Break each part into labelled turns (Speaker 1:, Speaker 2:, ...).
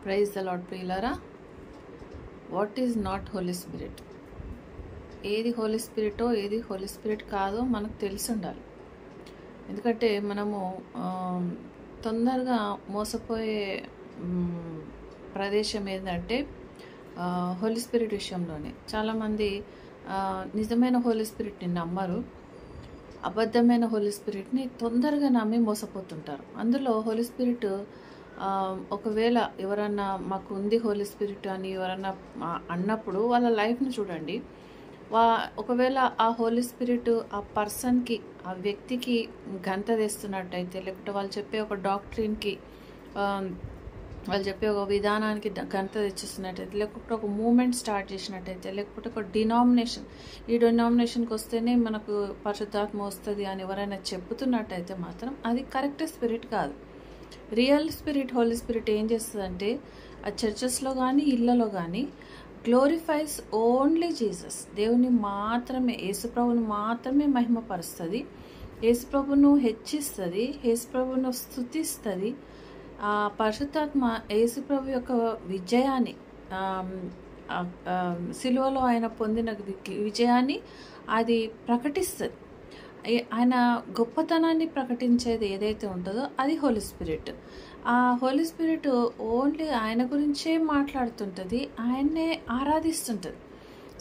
Speaker 1: Praise the Lord ప్రియులారా. What is not holy spirit? ఏది holy స్పిరిటో ఏది హోలీ స్పిరిట్ కాదో మనకు తెలిసి ఉండాలి. ఎందుకంటే మనము తొందరగా మోసపోయే ప్రదేశం ఏంటంటే హోలీ స్పిరిట్ విషయంలోనే. చాలామంది నిజమైన హోలీ స్పిరిట్ని నమ్మరు, అబద్ధమైన హోలీ స్పిరిట్ని తొందరగా నమ్మి మోసపోతుంటారు. అందులో హోలీ స్పిరిట్ ఒకవేళ ఎవరన్నా మాకు ఉంది హోలీ స్పిరిట్ అని ఎవరన్నా అన్నప్పుడు వాళ్ళ లైఫ్ని చూడండి. ఒకవేళ ఆ హోలీ స్పిరిట్ ఆ పర్సన్కి, ఆ వ్యక్తికి గంత తెస్తున్నట్టయితే, లేకపోతే వాళ్ళు చెప్పే ఒక డాక్ట్రిన్కి, వాళ్ళు చెప్పే ఒక విధానానికి గంత తెచ్చిస్తున్నట్టయితే, లేకపోతే ఒక మూమెంట్ స్టార్ట్ చేసినట్టయితే, లేకపోతే ఒక డినామినేషన్, ఈ డినామినేషన్కి వస్తేనే మనకు పరిశుద్ధాత్మ వస్తుంది అని ఎవరైనా చెప్తున్నట్టయితే మాత్రం అది కరెక్ట్ స్పిరిట్ కాదు. రియల్ స్పిరిట్, హోలీ స్పిరిట్ ఏం చేస్తుందంటే ఆ చర్చెస్లో కానీ ఇళ్లలో కానీ గ్లోరిఫైస్ ఓన్లీ జీసస్. దేవుని మాత్రమే, యేసుప్రభుని మాత్రమే మహిమపరుస్తుంది, యేసుప్రభును హెచ్చిస్తుంది, యేసుప్రభును స్తుతిస్తుంది. ఆ పరిశుద్ధాత్మ యేసుప్రభు యొక్క విజయాన్ని, సిలువలో ఆయన పొందిన విజయాన్ని అది ప్రకటిస్తుంది. ఆయన గొప్పతనాన్ని ప్రకటించేది ఏదైతే ఉంటుందో అది హోలీ స్పిరిట్. ఆ హోలీ స్పిరిట్ ఓన్లీ ఆయన గురించే మాట్లాడుతుంటుంది, ఆయన్నే ఆరాధిస్తుంటుంది.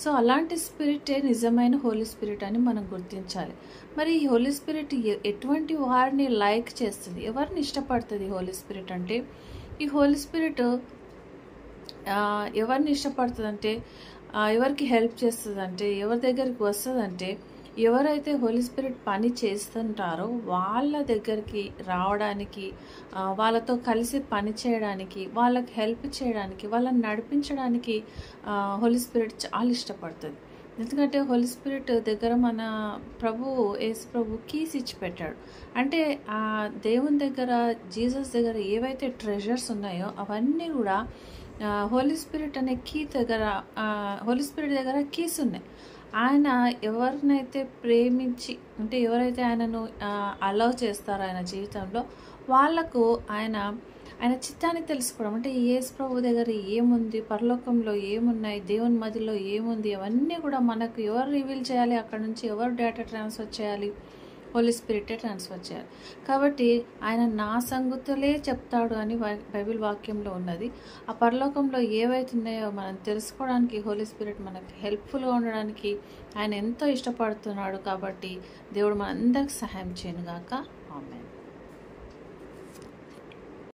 Speaker 1: సో అలాంటి స్పిరిటే నిజమైన హోలీ స్పిరిట్ అని మనం గుర్తించాలి. మరి ఈ హోలీ స్పిరిట్ ఎటువంటి వారిని లైక్ చేస్తుంది, ఎవరిని ఇష్టపడుతుంది హోలీ స్పిరిట్ అంటే? ఈ హోలీ స్పిరిట్ ఎవరిని ఇష్టపడుతుంది అంటే, ఎవరికి హెల్ప్ చేస్తుంది అంటే, ఎవరి దగ్గరికి వస్తుంది అంటే, ఎవరైతే హోలీ స్పిరిట్ పని చేస్తుంటారో వాళ్ళ దగ్గరికి రావడానికి, వాళ్ళతో కలిసి పని చేయడానికి, వాళ్ళకి హెల్ప్ చేయడానికి, వాళ్ళని నడిపించడానికి హోలీ స్పిరిట్ చాలా ఇష్టపడుతుంది. ఎందుకంటే హోలీ స్పిరిట్ దగ్గర మన యేసు ప్రభు కీస్ ఇచ్చి పెట్టాడు. అంటే ఆ దేవుని దగ్గర, జీసస్ దగ్గర ఏవైతే ట్రెజర్స్ ఉన్నాయో అవన్నీ కూడా హోలీ స్పిరిట్ అనే కీ దగ్గర, హోలీ స్పిరిట్ దగ్గర కీస్ ఉన్నాయి. ఆయన ఎవరినైతే ప్రేమించి, అంటే ఎవరైతే ఆయనను అలౌ చేస్తారో ఆయన జీవితంలో, వాళ్లకు ఆయన చిత్తాన్ని తెలుసుకోవడం, అంటే యేసు ప్రభు దగ్గర ఏముంది, పరలోకంలో ఏమున్నాయి, దేవుని మధ్యలో ఏముంది, అవన్నీ కూడా మనకు ఎవరు రివీల్ చేయాలి, అక్కడ నుంచి ఎవరు డేటా ట్రాన్స్ఫర్ చేయాలి, హోలీ స్పిరిటే ట్రాన్స్ఫర్ చేయాలి. కాబట్టి ఆయన నా సంగతులే చెప్తాడు అని బైబిల్ వాక్యంలో ఉన్నది. ఆ పరలోకంలో ఏవైతే ఉన్నాయో మనం తెలుసుకోవడానికి హోలీ స్పిరిట్ మనకు హెల్ప్ఫుల్గా ఉండడానికి ఆయన ఎంతో ఇష్టపడుతున్నాడు. కాబట్టి దేవుడు మనందరికి సహాయం చేయను గాక. ఆమేన్.